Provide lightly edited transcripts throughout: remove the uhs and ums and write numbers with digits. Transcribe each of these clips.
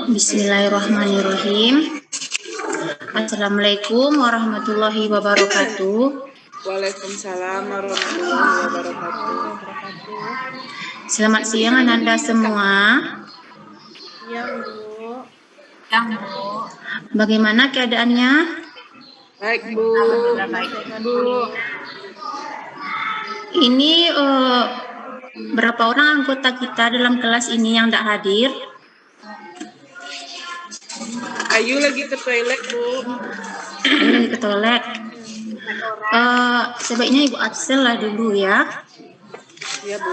Bismillahirrahmanirrahim. Assalamualaikum warahmatullahi wabarakatuh. Waalaikumsalam warahmatullahi wabarakatuh. Selamat siang Ananda semua. Siang, Bu. Bagaimana keadaannya? Baik, Bu. Ini berapa orang anggota kita dalam kelas ini yang tidak hadir? Ayu lagi ke toilet, Bu. Ayu lagi ke toilet. Sebaiknya Ibu absen lah dulu ya. Iya, Bu.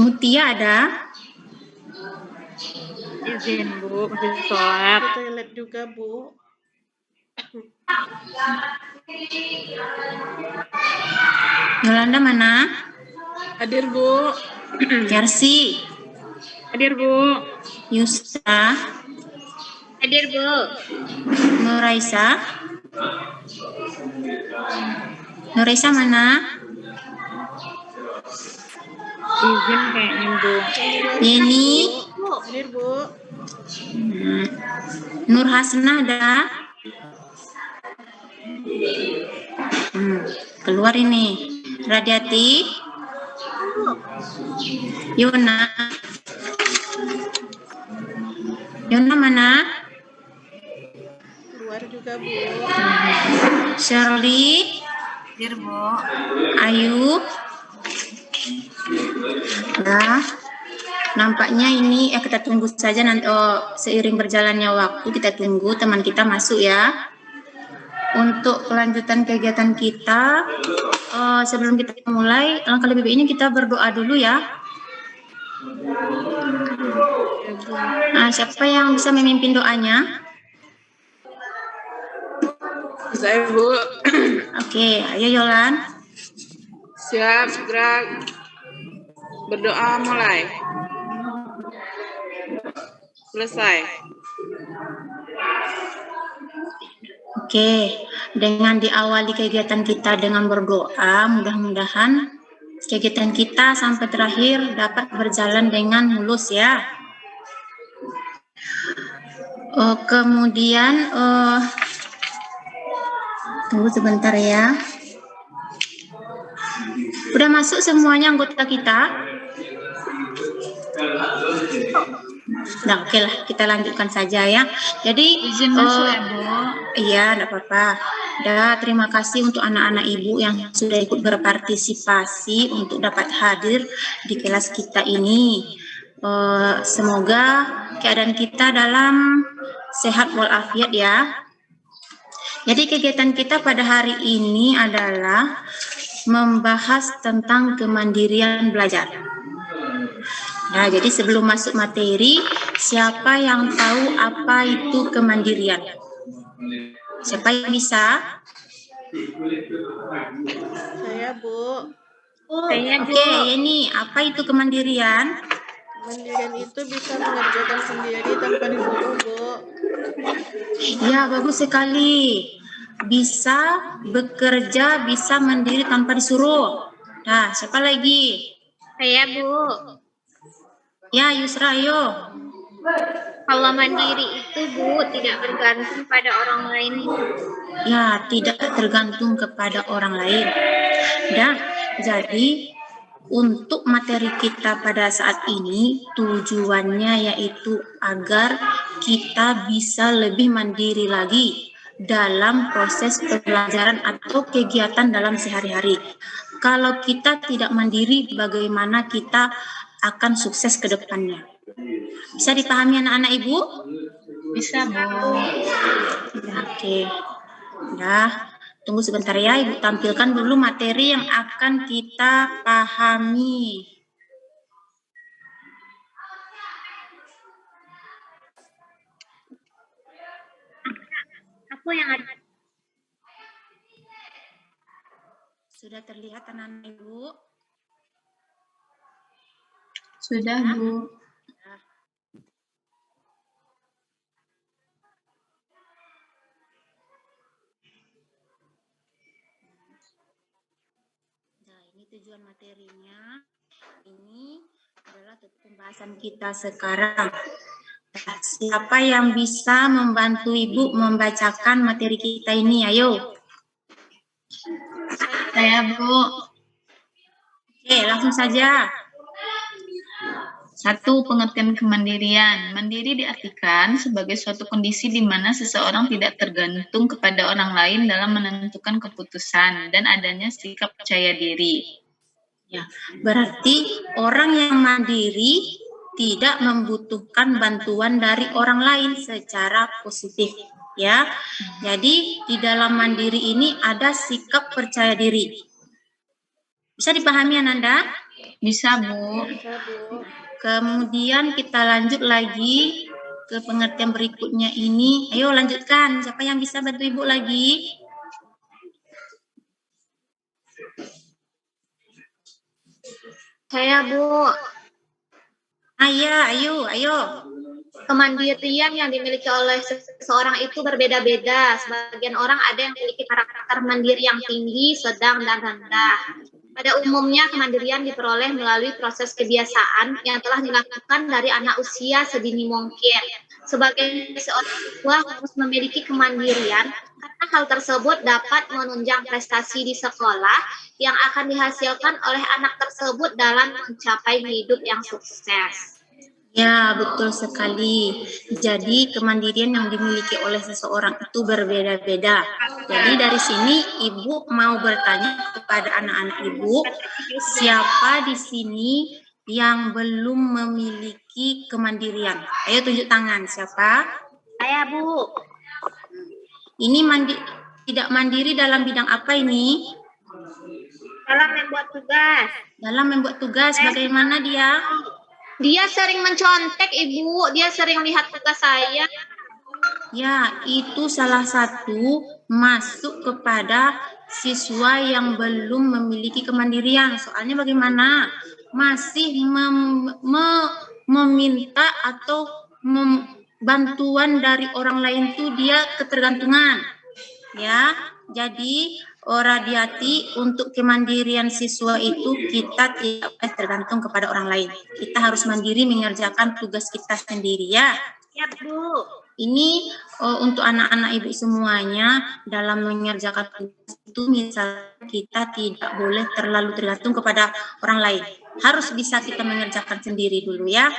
Mutia ada? Izin, Bu, masih sholat. Ke toilet juga, Bu. Yolanda mana? Hadir, Bu. Kersi, Hadir, Bu. Yusra, Hadir, Bu. Nuraisa. Nuraisa mana? Izin kayaknya, Bu. Yeni, Hadir, Bu. Nur Hasna ada? Keluar ini. Radiati, Yona. Yona mana? Keluar juga, Bu. Shirley, Hadir, Bu. Ayu. Nah, nampaknya ini kita tunggu saja nanti. Seiring berjalannya waktu kita tunggu teman kita masuk ya. Untuk kelanjutan kegiatan kita, sebelum kita mulai, alangkah lebih baiknya kita berdoa dulu ya. Nah, siapa yang bisa memimpin doanya? Saya, Bu. Oke, ayo Yolan. Siap, gerak. Berdoa mulai. Selesai. Oke, dengan diawali kegiatan kita dengan berdoa, mudah-mudahan kegiatan kita sampai terakhir dapat berjalan dengan mulus ya. Kemudian, tunggu sebentar ya. Udah masuk semuanya anggota kita? Nah, oke lah, kita lanjutkan saja ya. Jadi, Izin masuk ya, Bu. Iya, enggak apa-apa. Terima kasih untuk anak-anak Ibu yang sudah ikut berpartisipasi untuk dapat hadir di kelas kita ini. Semoga keadaan kita dalam sehat walafiat ya. Jadi kegiatan kita pada hari ini adalah membahas tentang kemandirian belajar. Nah, jadi sebelum masuk materi, siapa yang tahu apa itu kemandirian? Siapa yang bisa? Saya, Bu. Saya, Bu. Oke, ini apa itu kemandirian? Kemandirian itu bisa mengerjakan sendiri tanpa disuruh, Bu. Ya, bagus sekali. Bisa bekerja, bisa mandiri tanpa disuruh. Nah, siapa lagi? Saya, Bu. Ya, Yusra, ayo. Kalau mandiri itu, Bu, tidak bergantung pada orang lain. Ya, tidak tergantung kepada orang lain. Dan jadi untuk materi kita pada saat ini tujuannya yaitu agar kita bisa lebih mandiri lagi dalam proses pembelajaran atau kegiatan dalam sehari-hari. Kalau kita tidak mandiri, bagaimana kita akan sukses ke depannya? Bisa dipahami anak-anak Ibu? Bisa, Bu. Ya, oke. Nah, tunggu sebentar ya, Ibu tampilkan dulu materi yang akan kita pahami. Aku yang ada. Sudah terlihat anak-anak Ibu? Sudah, Bu. Nah, ini tujuan materinya ini adalah pembahasan kita sekarang. Siapa yang bisa membantu Ibu membacakan materi kita ini? Ayo. Saya, Bu. Oke, langsung saja. 1. Pengertian kemandirian. Mandiri diartikan sebagai suatu kondisi di mana seseorang tidak tergantung kepada orang lain dalam menentukan keputusan dan adanya sikap percaya diri. Ya, berarti orang yang mandiri tidak membutuhkan bantuan dari orang lain secara positif, ya. Jadi di dalam mandiri ini ada sikap percaya diri. Bisa dipahami Ananda? Bisa, Bu. Bisa, Bu. Kemudian kita lanjut lagi ke pengertian berikutnya ini. Ayo lanjutkan. Siapa yang bisa bantu Ibu lagi? Saya, Bu. Ayo. Kemandirian yang dimiliki oleh seseorang itu berbeda-beda. Sebagian orang ada yang memiliki karakter mandiri yang tinggi, sedang, dan rendah. Pada umumnya, kemandirian diperoleh melalui proses kebiasaan yang telah dilakukan dari anak usia sedini mungkin. Sebagai seorang tua harus memiliki kemandirian karena hal tersebut dapat menunjang prestasi di sekolah yang akan dihasilkan oleh anak tersebut dalam mencapai hidup yang sukses. Ya, betul sekali. Jadi kemandirian yang dimiliki oleh seseorang itu berbeda-beda. Jadi dari sini Ibu mau bertanya kepada anak-anak Ibu, siapa di sini yang belum memiliki kemandirian? Ayo tunjuk tangan, siapa? Saya, Bu. Ini tidak mandiri dalam bidang apa ini? Dalam membuat tugas. Dalam membuat tugas, bagaimana dia? Dia sering mencontek, Ibu. Dia sering lihat tugas saya. Ya, itu salah satu masuk kepada siswa yang belum memiliki kemandirian. Soalnya bagaimana? Masih meminta atau bantuan dari orang lain itu dia ketergantungan. Ya, jadi hati-hati untuk kemandirian siswa itu kita tidak boleh tergantung kepada orang lain. Kita harus mandiri mengerjakan tugas kita sendiri ya. Ya, Bu. Ini untuk anak-anak Ibu semuanya dalam mengerjakan tugas itu misalnya kita tidak boleh terlalu tergantung kepada orang lain. Harus bisa kita mengerjakan sendiri dulu ya.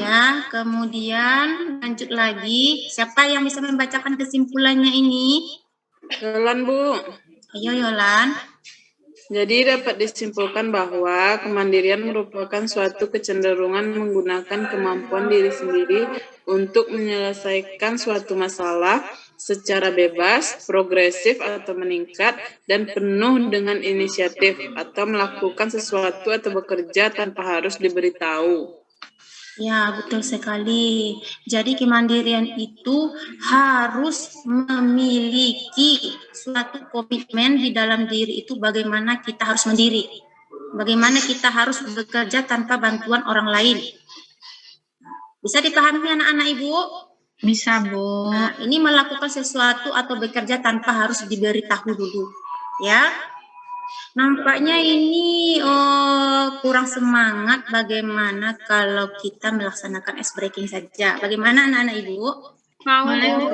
Ya, kemudian lanjut lagi. Siapa yang bisa membacakan kesimpulannya ini? Yolan, Bu. Ayo Yolan. Jadi dapat disimpulkan bahwa kemandirian merupakan suatu kecenderungan menggunakan kemampuan diri sendiri untuk menyelesaikan suatu masalah secara bebas, progresif atau meningkat, dan penuh dengan inisiatif atau melakukan sesuatu atau bekerja tanpa harus diberitahu. Ya, betul sekali. Jadi kemandirian itu harus memiliki suatu komitmen di dalam diri itu bagaimana kita harus mandiri. Bagaimana kita harus bekerja tanpa bantuan orang lain. Bisa dipahami anak-anak Ibu? Bisa, Bu. Nah, ini melakukan sesuatu atau bekerja tanpa harus diberitahu dulu. Ya. Nampaknya ini kurang semangat. Bagaimana kalau kita melaksanakan ice breaking saja? Bagaimana anak-anak Ibu? Boleh, Bu.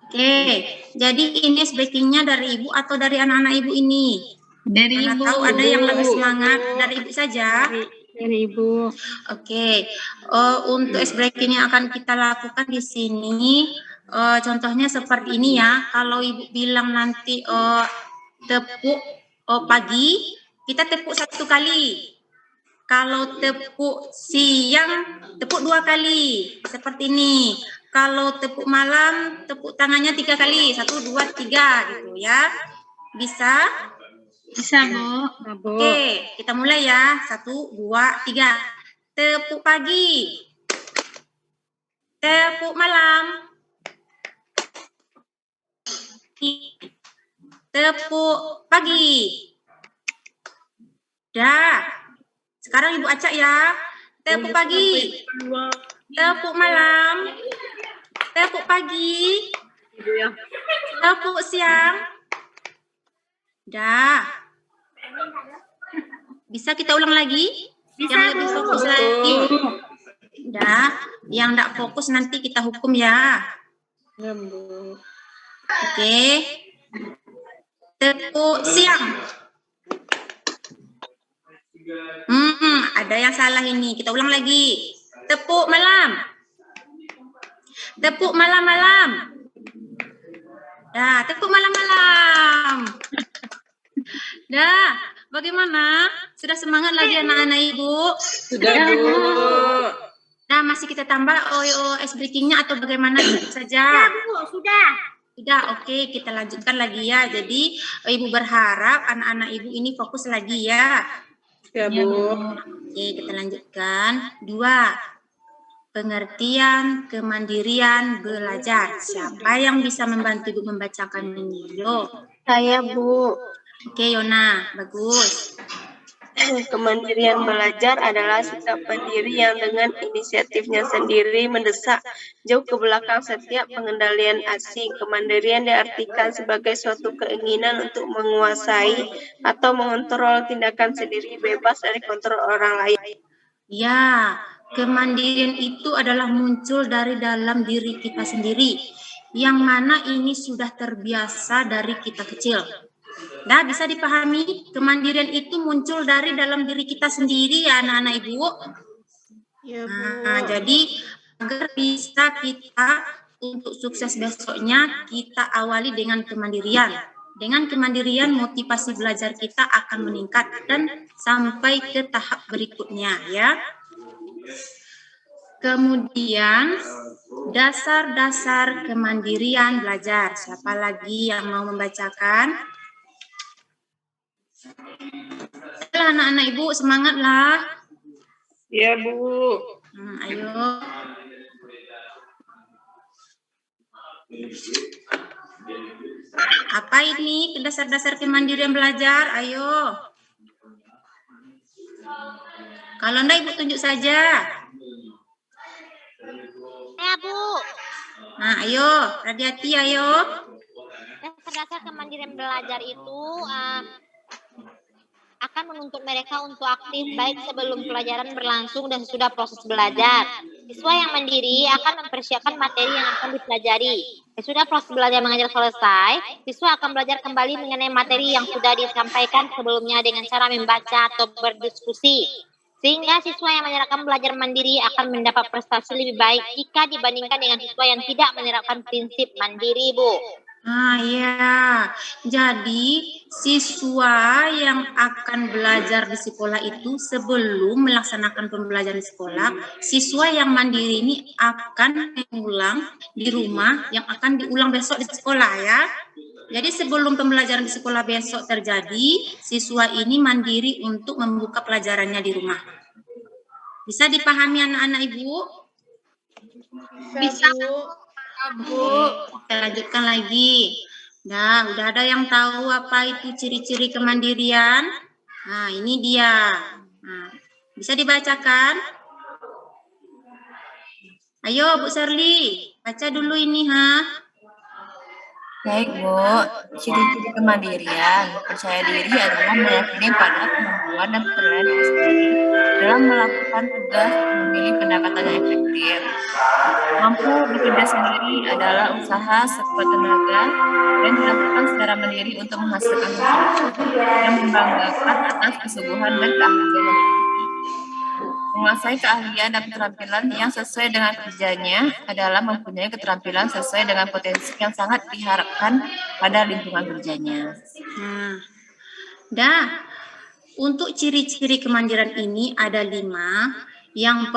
Oke, jadi ini ice breakingnya dari Ibu atau dari anak-anak Ibu ini? Dari Mana Ibu. tahu ada yang lebih semangat dari Ibu saja. Dari Ibu. Oke, untuk ice breaking yang akan kita lakukan di sini, contohnya seperti ini ya. Kalau Ibu bilang nanti tepuk pagi, kita tepuk 1 kali. Kalau tepuk siang, tepuk 2 kali. Seperti ini. Kalau tepuk malam, tepuk tangannya 3 kali. 1, 2, 3 gitu ya. Bisa? Bisa, Bu. Oke, kita mulai ya. 1, 2, 3. Tepuk pagi. Tepuk malam. Tepuk pagi. Dah. Sekarang Ibu acak ya. Tepuk pagi. Tepuk malam. Tepuk pagi. Tepuk siang. Dah. Bisa kita ulang lagi? Bisa, Yang lebih Bu. fokus lagi. Dah, yang tidak fokus nanti kita hukum ya. Ya, Bu. Oke. Tepuk siang. Ada yang salah ini. Kita ulang lagi. Tepuk malam. Tepuk malam-malam. Dah, tepuk malam-malam. Dah, bagaimana? Sudah semangat lagi anak-anak Ibu? Sudah, Bu. Nah, masih kita tambah ice breaking-nya atau bagaimana saja? Bu, sudah. Sudah, oke, kita lanjutkan lagi ya. Jadi, Ibu berharap anak-anak Ibu ini fokus lagi ya. Ya, Bu. Oke, kita lanjutkan. 2. Pengertian, kemandirian, belajar. Siapa yang bisa membantu Ibu membacakan ini? Yo. Saya, Bu. Oke, Yona, bagus. Kemandirian belajar adalah sikap mandiri yang dengan inisiatifnya sendiri mendesak jauh ke belakang setiap pengendalian asing. Kemandirian diartikan sebagai suatu keinginan untuk menguasai atau mengontrol tindakan sendiri bebas dari kontrol orang lain. Ya, kemandirian itu adalah muncul dari dalam diri kita sendiri, yang mana ini sudah terbiasa dari kita kecil. Nah, bisa dipahami, kemandirian itu muncul dari dalam diri kita sendiri ya anak-anak Ibu. Ya, Bu. Nah, jadi agar bisa kita untuk sukses besoknya, kita awali dengan kemandirian. Dengan kemandirian, motivasi belajar kita akan meningkat dan sampai ke tahap berikutnya ya. Kemudian, dasar-dasar kemandirian belajar. Siapa lagi yang mau membacakan? Anak-anak Ibu, semangatlah. Ya, Bu. Ayo. Apa ini dasar-dasar kemandirian belajar? Ayo. Kalau enggak Ibu tunjuk saja. Ya, Bu. Nah, ayo, hati-hati ayo. Dasar kemandirian belajar itu akan menuntut mereka untuk aktif baik sebelum pelajaran berlangsung dan sesudah proses belajar. Siswa yang mandiri akan mempersiapkan materi yang akan dipelajari. Sesudah proses belajar mengajar selesai, siswa akan belajar kembali mengenai materi yang sudah disampaikan sebelumnya dengan cara membaca atau berdiskusi. Sehingga siswa yang menerapkan belajar mandiri akan mendapat prestasi lebih baik jika dibandingkan dengan siswa yang tidak menerapkan prinsip mandiri, Bu. Ya, jadi siswa yang akan belajar di sekolah itu sebelum melaksanakan pembelajaran di sekolah, siswa yang mandiri ini akan mengulang di rumah yang akan diulang besok di sekolah ya. Jadi sebelum pembelajaran di sekolah besok terjadi, siswa ini mandiri untuk membuka pelajarannya di rumah. Bisa dipahami anak-anak Ibu? Bisa, Bu. Kita lanjutkan lagi. Nah, udah ada yang tahu apa itu ciri-ciri kemandirian? Nah, ini dia. Nah, bisa dibacakan? Ayo, Bu Serli, baca dulu ini, Baik, Bu. Ciri-ciri kemandirian, percaya diri adalah meyakini pada kemampuan dan penilaian diri sendiri dalam melakukan tugas dan memilih pendekatan yang efektif. Mampu bekerja sendiri adalah usaha sekuat tenaga dan dilakukan secara mandiri untuk menghasilkan sesuatu yang membanggakan atas kesungguhan dan keahlian yang dimiliki. Menguasai keahlian dan keterampilan yang sesuai dengan kerjanya adalah mempunyai keterampilan sesuai dengan potensi yang sangat diharapkan pada lingkungan kerjanya. Untuk ciri-ciri kemandirian ini ada 5. Yang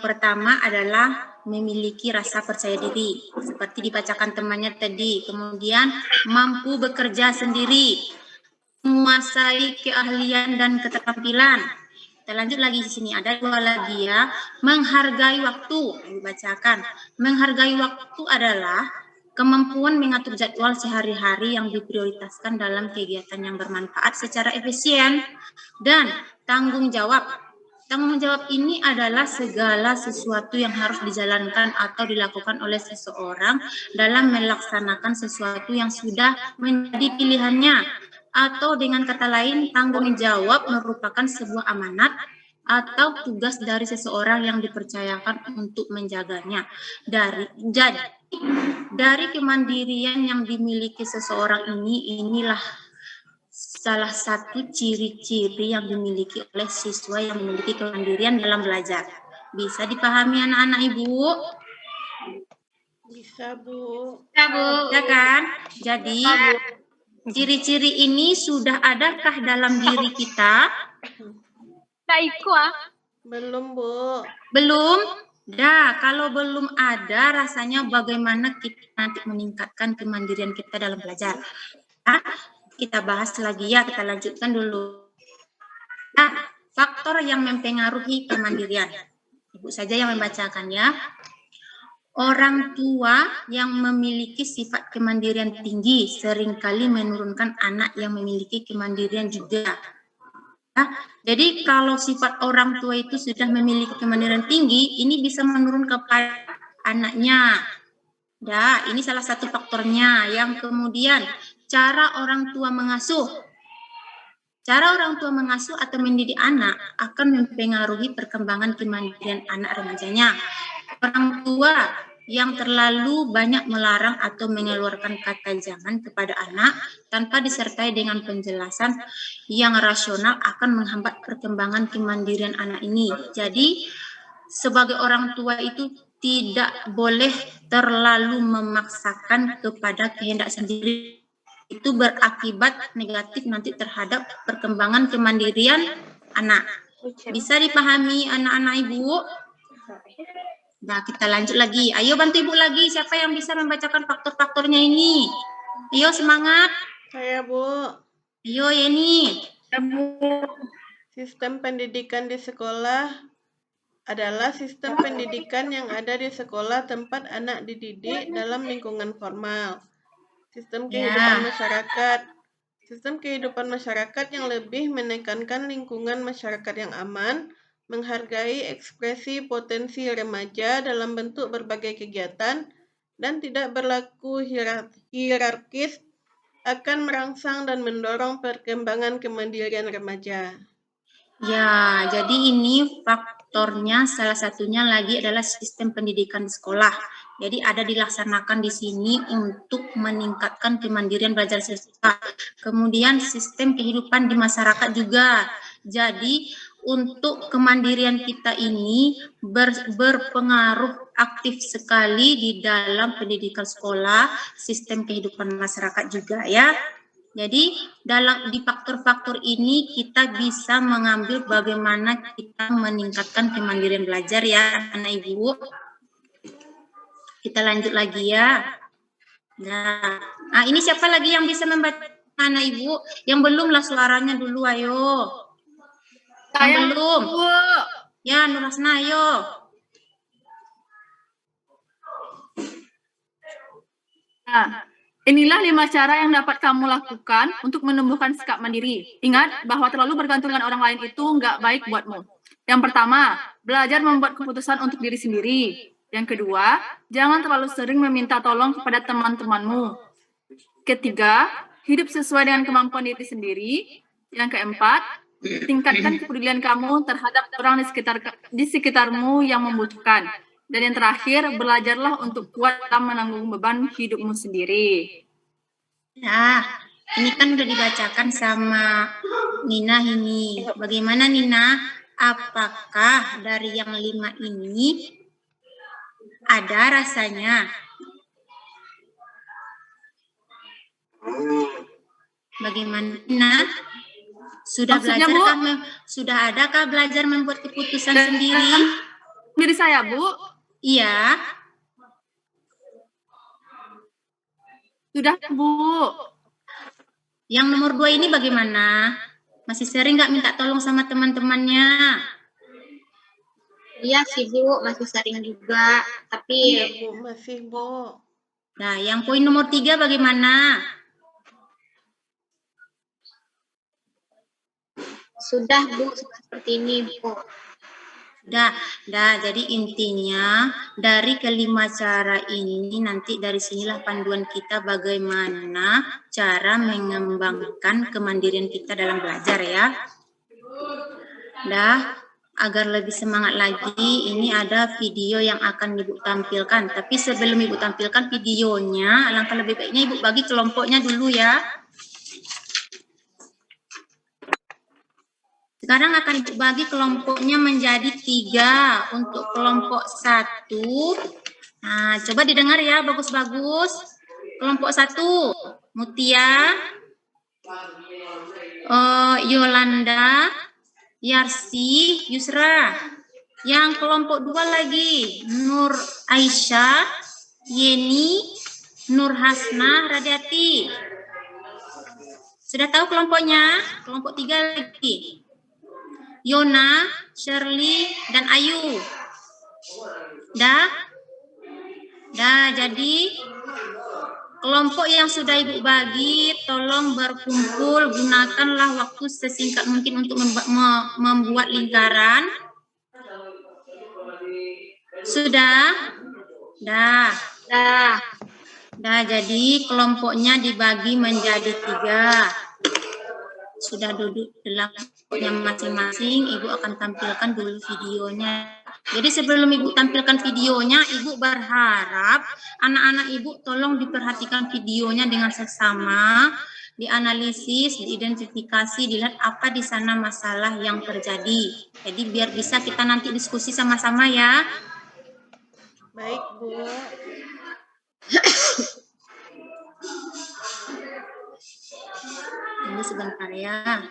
pertama adalah memiliki rasa percaya diri, seperti dibacakan temannya tadi. Kemudian mampu bekerja sendiri, menguasai keahlian dan keterampilan. Kita lanjut lagi di sini, ada 2 lagi ya. Menghargai waktu, dibacakan. Menghargai waktu adalah kemampuan mengatur jadwal sehari-hari yang diprioritaskan dalam kegiatan yang bermanfaat secara efisien. Dan tanggung jawab. Tanggung jawab ini adalah segala sesuatu yang harus dijalankan atau dilakukan oleh seseorang dalam melaksanakan sesuatu yang sudah menjadi pilihannya. atau dengan kata lain tanggung jawab merupakan sebuah amanat atau tugas dari seseorang yang dipercayakan untuk menjaganya. Dari kemandirian yang dimiliki seseorang inilah salah satu ciri-ciri yang dimiliki oleh siswa yang memiliki kemandirian dalam belajar. Bisa dipahami anak-anak Ibu? Bisa, Bu. Ya, Bu. Ya kan? Jadi, ciri-ciri ini sudah adakah dalam diri kita? Belum, Bu. Belum? Kalau belum ada, rasanya bagaimana kita nanti meningkatkan kemandirian kita dalam belajar. Kita bahas lagi ya, kita lanjutkan dulu. Faktor yang mempengaruhi kemandirian. Ibu saja yang membacakan ya. Orang tua yang memiliki sifat kemandirian tinggi seringkali menurunkan anak yang memiliki kemandirian juga. Jadi kalau sifat orang tua itu sudah memiliki kemandirian tinggi, ini bisa menurun kepada anaknya. Ini salah satu faktornya. Yang kemudian, cara orang tua mengasuh. Cara orang tua mengasuh atau mendidik anak akan mempengaruhi perkembangan kemandirian anak remajanya. Orang tua yang terlalu banyak melarang atau mengeluarkan kata jangan kepada anak tanpa disertai dengan penjelasan yang rasional akan menghambat perkembangan kemandirian anak ini. Jadi, sebagai orang tua itu tidak boleh terlalu memaksakan kepada kehendak sendiri. Itu berakibat negatif nanti terhadap perkembangan kemandirian anak. Bisa dipahami anak-anak Ibu? Nah, kita lanjut lagi. Ayo bantu Ibu lagi. Siapa yang bisa membacakan faktor-faktornya ini? Ayo semangat. Saya, Bu. Ayo Yeni. Sistem pendidikan di sekolah adalah sistem pendidikan yang ada di sekolah tempat anak dididik dalam lingkungan formal. Sistem kehidupan masyarakat. Sistem kehidupan masyarakat yang lebih menekankan lingkungan masyarakat yang aman, menghargai ekspresi potensi remaja dalam bentuk berbagai kegiatan, dan tidak berlaku hierarkis, akan merangsang dan mendorong perkembangan kemandirian remaja. Ya, jadi ini faktornya salah satunya lagi adalah sistem pendidikan di sekolah. Jadi ada dilaksanakan di sini untuk meningkatkan kemandirian belajar siswa. Kemudian sistem kehidupan di masyarakat juga. Jadi untuk kemandirian kita ini berpengaruh aktif sekali di dalam pendidikan sekolah, sistem kehidupan masyarakat juga ya. Jadi di faktor-faktor ini kita bisa mengambil bagaimana kita meningkatkan kemandirian belajar ya anak Ibu. Kita lanjut lagi ya. Nah, ini siapa lagi yang bisa membaca anak Ibu? Yang belum lah suaranya dulu ayo. Yang belum? Ya Nur Hasna ayo. Inilah 5 cara yang dapat kamu lakukan untuk menumbuhkan sikap mandiri. Ingat bahwa terlalu bergantung dengan orang lain itu nggak baik buatmu. Yang pertama, belajar membuat keputusan untuk diri sendiri. Yang kedua, jangan terlalu sering meminta tolong kepada teman-temanmu. Ketiga, hidup sesuai dengan kemampuan diri sendiri. Yang keempat, tingkatkan kepedulian kamu terhadap orang di sekitarmu yang membutuhkan. Dan yang terakhir, belajarlah untuk kuat dalam menanggung beban hidupmu sendiri. Nah, ini kan udah dibacakan sama Nina ini. Bagaimana Nina? Apakah dari yang 5 ini ada rasanya? Bagaimana Nina? Sudah Maksudnya, belajar Bu? Sudah adakah belajar membuat keputusan sendiri? Diri saya, Bu? Iya. Sudah, Bu. Yang nomor 2 ini bagaimana? Masih sering nggak minta tolong sama teman-temannya? Iya sih Bu, masih sering juga. Tapi Iya, Bu, masih, Bu. Nah, yang poin nomor 3 bagaimana? sudah Bu, seperti ini Bu. Jadi intinya dari kelima cara ini nanti dari sinilah panduan kita bagaimana cara mengembangkan kemandirian kita dalam belajar ya. Agar lebih semangat lagi, ini ada video yang akan Ibu tampilkan. Tapi sebelum Ibu tampilkan videonya, alangkah lebih baiknya Ibu bagi kelompoknya dulu ya. Sekarang akan Ibu bagi kelompoknya menjadi 3. Untuk kelompok 1, nah coba didengar ya, bagus-bagus. Kelompok 1, Mutia, Yolanda, Yarsi, Yusra. Yang kelompok 2 lagi, Nur Aisyah, Yeni, Nur Hasnah, Radiati. Sudah tahu kelompoknya? Kelompok 3 lagi, Yona, Shirley, dan Ayu. Jadi kelompok yang sudah Ibu bagi, tolong berkumpul, gunakanlah waktu sesingkat mungkin untuk membuat lingkaran. Sudah? Jadi kelompoknya dibagi menjadi 3. Sudah duduk dalam kelompoknya masing-masing, Ibu akan tampilkan dulu videonya. Jadi sebelum Ibu tampilkan videonya, Ibu berharap anak-anak Ibu tolong diperhatikan videonya dengan seksama, dianalisis, diidentifikasi, dilihat apa di sana masalah yang terjadi. Jadi biar bisa kita nanti diskusi sama-sama ya. Baik, Bu. Ini sebentar ya.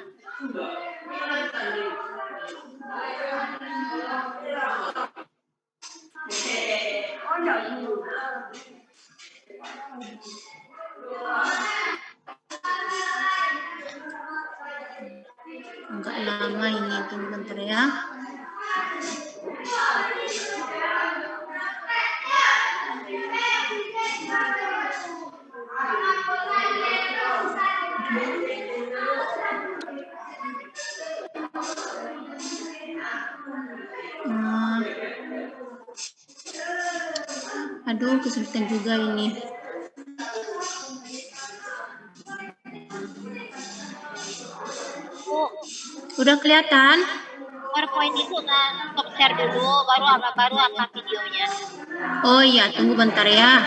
Agak lama ini, tunggu bentar ya. Aduh, kesulitan juga ini. Bu, Udah kelihatan? PowerPoint itu kan stop share dulu, baru apa videonya. Oh iya, tunggu bentar ya.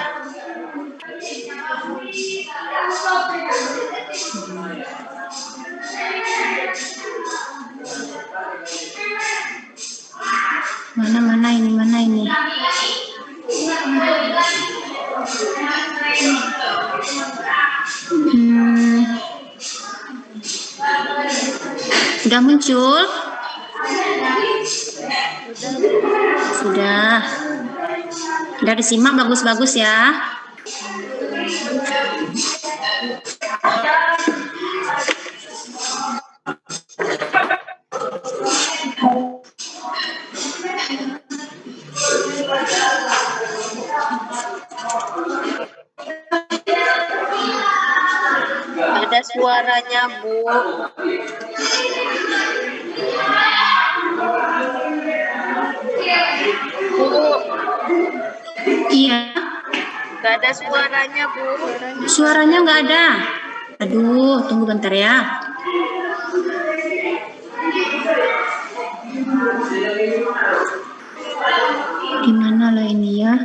Mana ini? Sudah muncul? Sudah disimak bagus-bagus ya. Ada suaranya, Bu. Bu. Iya. Gak ada suaranya, Bu. Suaranya nggak ada. Aduh, tunggu bentar ya. Gimana lah ini ya?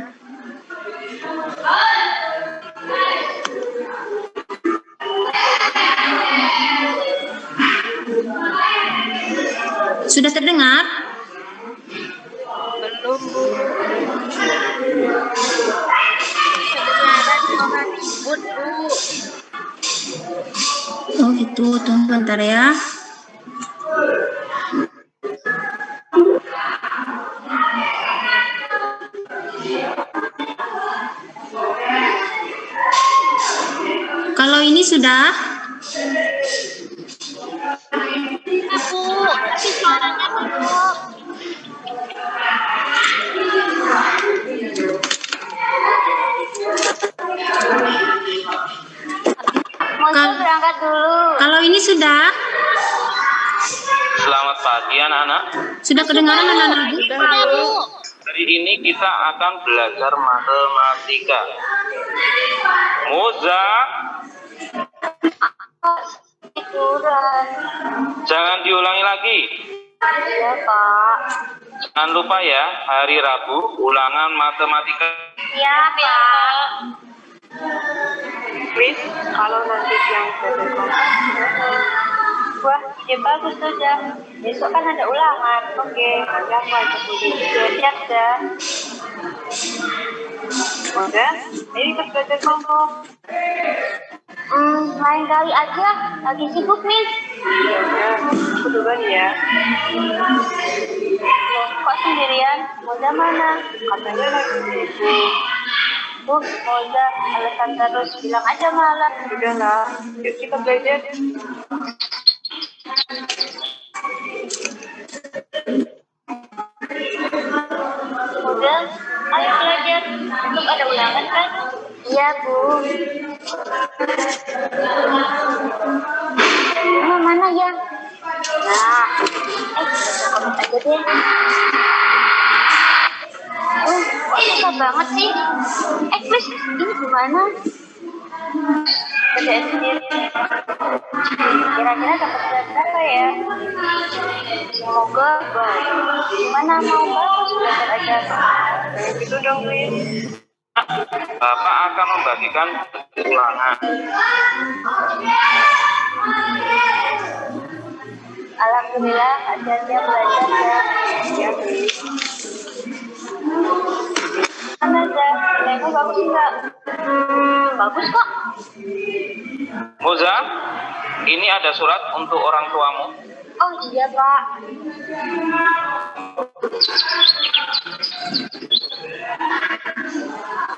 Sudah terdengar? Belum, Bu. Kedengaran suara ribut, Bu. Oh gitu, tunggu bentar ya. Kalau ini sudah? Bu, tapi suaranya belum. Kalau ini sudah? Selamat Selamat pagi anak-anak. Sudah kedengaran anak-anak Ibu? Sudah, Bu. Hari ini kita akan belajar matematika. Moza, jangan diulangi lagi. Ya, Pak. Jangan lupa ya, hari Rabu ulangan matematika. Ya, Pak. Miss, kalau nanti siang belajar kelompok. Wah, ide bagus tuh, Jam. Besok kan ada ulangan. Oke, nanti aku ajak dulu. Siap, Jam. Udah, ayo ikut belajar kelompok. Lain kali aja. Lagi sibuk, Miss. Ya udah, aku duluan ya. Kok sendirian? Moza mana? Katanya lagi sibuk. Moza, alasan terus. Bilang aja malam. Udahlah, yuk kita belajar. Moza, ayo belajar. Besok ada ulangan kan? Iya, Bu. Mana ya? Nah, komen aja deh. Kok susah banget sih? Chris, ini gimana? Kerjain sendiri. Kira-kira dapat berapa ya? Semoga baik. Gimana mau bagus belajar aja? Kayak gitu dong, Miss. Bapak akan membagikan ulangan. Alhamdulillah, ajarnya belajar ya. Ya, Miss. Mana aja? Nilainya bagus nggak? Bagus kok. Moza, ini ada surat untuk orang tuamu. Oh iya, Pak.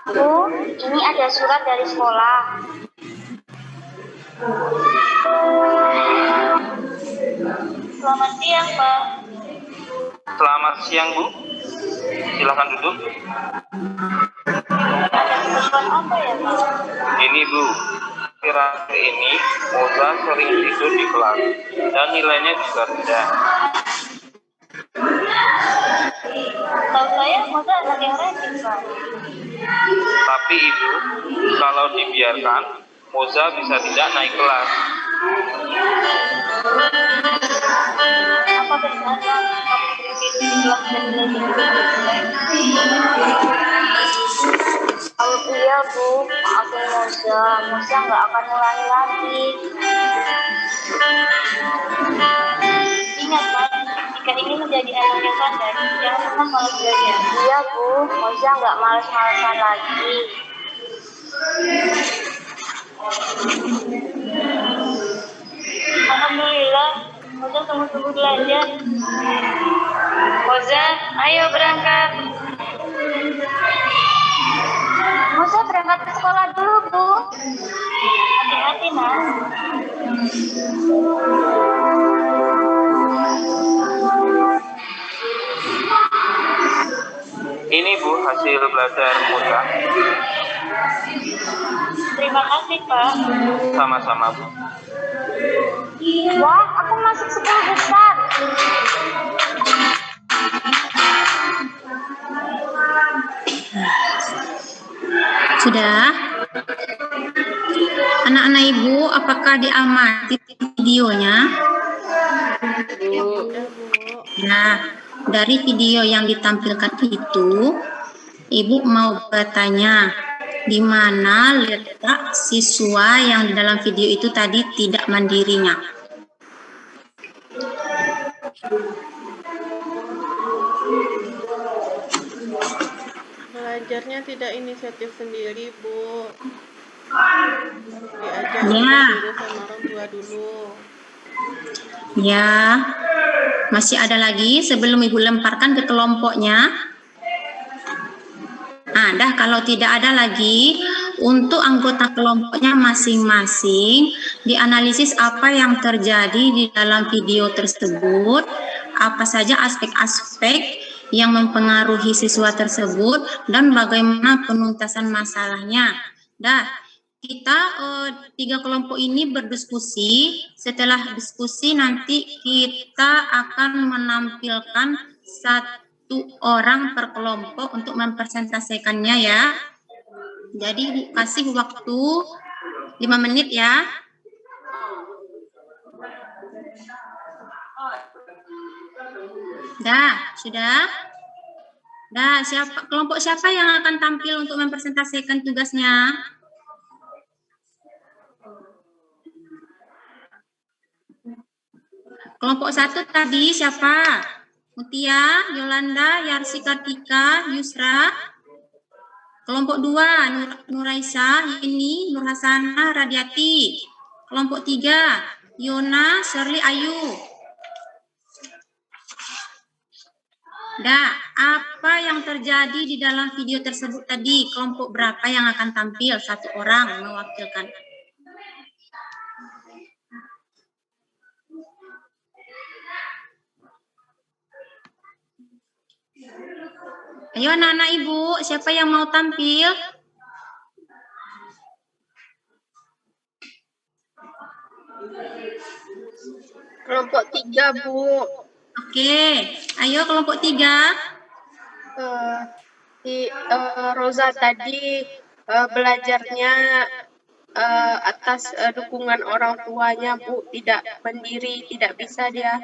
Bu, ini ada surat dari sekolah. Selamat siang, Pak. Selamat siang, Bu. Silakan duduk. Ada keperluan apa ya, Pak? Ini, Bu. Akhir-akhir ini Moza sering tidur di kelas dan nilainya juga rendah. Tahu saya, Moza anak yang rajin, Pak. Tapi Ibu, kalau dibiarkan, Moza bisa tidak naik kelas. Apa benar kamu berpikir di kelas dan belajar? Oh iya, Bu. Maafin Moza. Moza nggak akan ulangi lagi. Ingat, Mas, jika ingin menjadi anak yang pandai, jangan pernah malas belajar. Iya, Bu. Moza nggak malas-malasan lagi. Alhamdulillah, Moza sungguh-sungguh belajar. Moza, ayo berangkat. Moza berangkat ke sekolah dulu, Bu. Hati-hati, Mas. Ini, Bu, hasil belajar Moza. Terima kasih, Pak. Sama-sama, Bu. Wah, aku masuk 10 besar. Sudah? Anak-anak Ibu, apakah diamati videonya? Nah, dari video yang ditampilkan itu, Ibu mau bertanya, di mana letak siswa yang di dalam video itu tadi tidak mandirinya? Belajarnya tidak inisiatif sendiri, Bu. Diajak Ya. guru sama orang tua dulu. Ya, masih ada lagi sebelum Ibu lemparkan ke kelompoknya. Dah kalau tidak ada lagi, untuk anggota kelompoknya masing-masing, dianalisis apa yang terjadi di dalam video tersebut, apa saja aspek-aspek yang mempengaruhi siswa tersebut, dan bagaimana penuntasan masalahnya. kita 3 kelompok ini berdiskusi. Setelah diskusi nanti kita akan menampilkan 1 orang per kelompok untuk mempresentasikannya ya. Jadi Ibu kasih waktu 5 menit ya. Sudah? Kelompok siapa yang akan tampil untuk mempresentasikan tugasnya? Kelompok 1 tadi siapa? Mutia, Yolanda, Yarsi Kartika, Yusra. Kelompok 2, Nuraisa, Yeni, Nurhasana, Radiati. Kelompok 3, Yona, Shirley, Ayu. Apa yang terjadi di dalam video tersebut tadi? Kelompok berapa yang akan tampil? 1 orang mewakilkan. Ayo anak-anak Ibu, siapa yang mau tampil? Kelompok 3, Bu. Oke, ayo kelompok 3. Roza tadi belajarnya atas dukungan orang tuanya, Bu, tidak mandiri, tidak bisa dia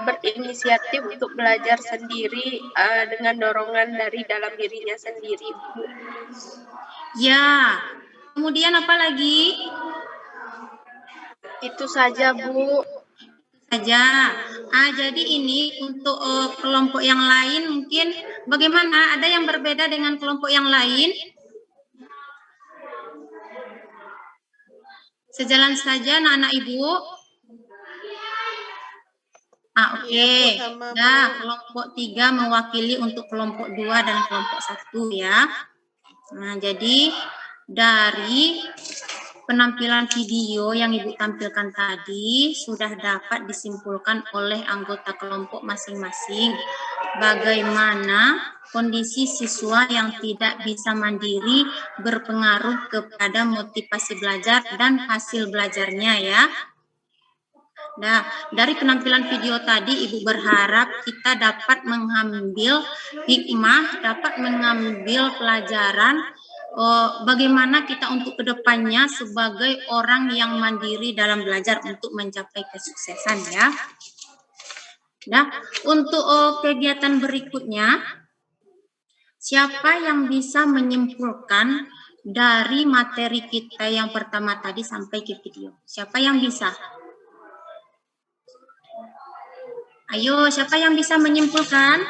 berinisiatif untuk belajar sendiri dengan dorongan dari dalam dirinya sendiri, Bu. Ya, kemudian apa lagi? Itu saja, Bu. Jadi ini untuk kelompok yang lain mungkin bagaimana? Ada yang berbeda dengan kelompok yang lain? Sejalan saja anak-anak Ibu. Oke. Kelompok 3 mewakili untuk kelompok 2 dan kelompok 1 ya. Nah, jadi dari penampilan video yang Ibu tampilkan tadi sudah dapat disimpulkan oleh anggota kelompok masing-masing bagaimana kondisi siswa yang tidak bisa mandiri berpengaruh kepada motivasi belajar dan hasil belajarnya ya. Nah, dari penampilan video tadi Ibu berharap kita dapat mengambil hikmah, dapat mengambil pelajaran bagaimana kita untuk kedepannya sebagai orang yang mandiri dalam belajar untuk mencapai kesuksesan ya. Nah, untuk kegiatan berikutnya, siapa yang bisa menyimpulkan dari materi kita yang pertama tadi sampai ke video? Siapa yang bisa? Ayo, siapa yang bisa menyimpulkan?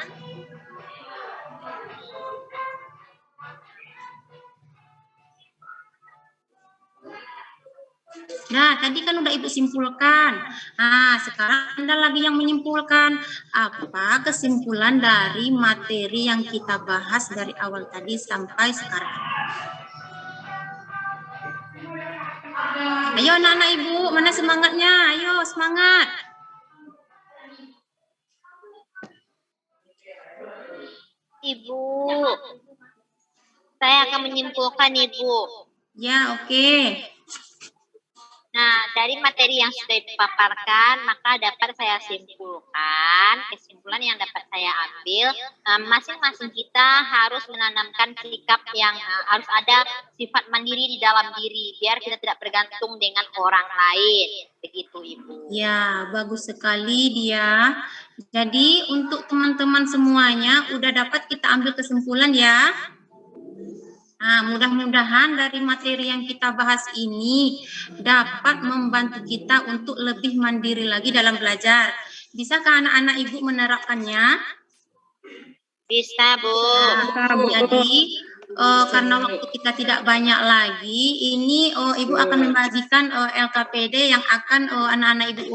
Nah, tadi kan udah Ibu simpulkan. Nah, sekarang Anda lagi yang menyimpulkan. Apa kesimpulan dari materi yang kita bahas dari awal tadi sampai sekarang? Ayo anak-anak Ibu, mana semangatnya? Ayo, semangat. Ibu, saya akan menyimpulkan, Ibu. Ya, oke. Nah, dari materi yang sudah dipaparkan, maka dapat saya simpulkan, kesimpulan yang dapat saya ambil, masing-masing kita harus menanamkan sikap yang harus ada sifat mandiri di dalam diri, biar kita tidak bergantung dengan orang lain. Begitu, Ibu. Ya, bagus sekali dia. Jadi, untuk teman-teman semuanya, udah dapat kita ambil kesimpulan ya. Nah, mudah-mudahan dari materi yang kita bahas ini dapat membantu kita untuk lebih mandiri lagi dalam belajar. Bisakah anak-anak Ibu menerapkannya? Bisa, Bu. Jadi, karena waktu kita tidak banyak lagi, ini Ibu akan membagikan LKPD yang akan anak-anak Ibu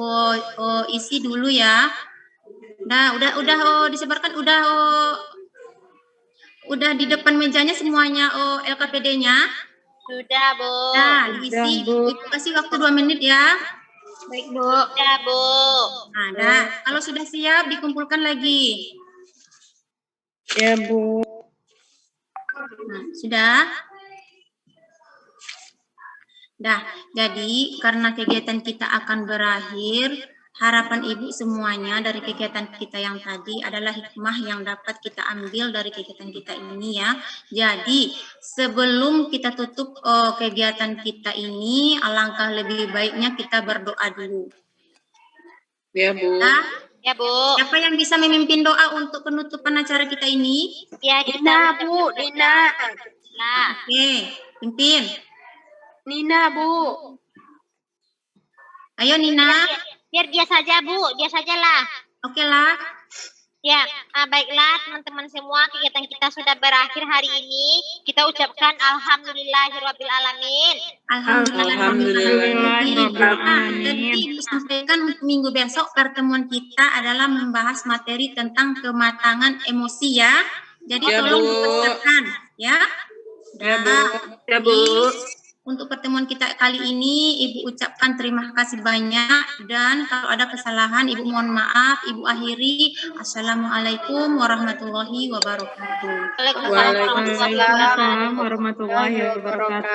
isi dulu ya. Nah, udah disebarkan, udah di depan mejanya semuanya LKPD-nya? Sudah, Bu. Nah, diisi. Ibu kasih waktu 2 menit ya. Baik, Bu. Sudah, Bu. Nah, kalau sudah siap dikumpulkan lagi. Ya, Bu. Nah, sudah? Dah, jadi karena kegiatan kita akan berakhir, harapan Ibu semuanya dari kegiatan kita yang tadi adalah hikmah yang dapat kita ambil dari kegiatan kita ini ya. Jadi, sebelum kita tutup kegiatan kita ini, alangkah lebih baiknya kita berdoa dulu. Ya, Bu. Nah, Ya, Bu. siapa yang bisa memimpin doa untuk penutupan acara kita ini? Ya, Nina, kita Bu, Nina. Nah, Oke, pimpin. Nina, Bu. Ayo Nina. biar dia saja, Bu. Dia sajalah. Oke lah. Ya, baiklah teman-teman semua, kegiatan kita sudah berakhir hari ini. Kita ucapkan alhamdulillahirrabbilalamin. Alhamdulillahirrabbilalamin. Jadi Ibu sampaikan untuk minggu besok pertemuan kita adalah membahas materi tentang kematangan emosi ya. Jadi Ya, tolong Bu. dipersiapkan ya. Ya, Bu. Ya, Bu. Untuk pertemuan kita kali ini, Ibu ucapkan terima kasih banyak dan kalau ada kesalahan, Ibu mohon maaf. Ibu akhiri. Assalamualaikum warahmatullahi wabarakatuh. Waalaikumsalam warahmatullahi wabarakatuh. Waalaikumsalam warahmatullahi wabarakatuh.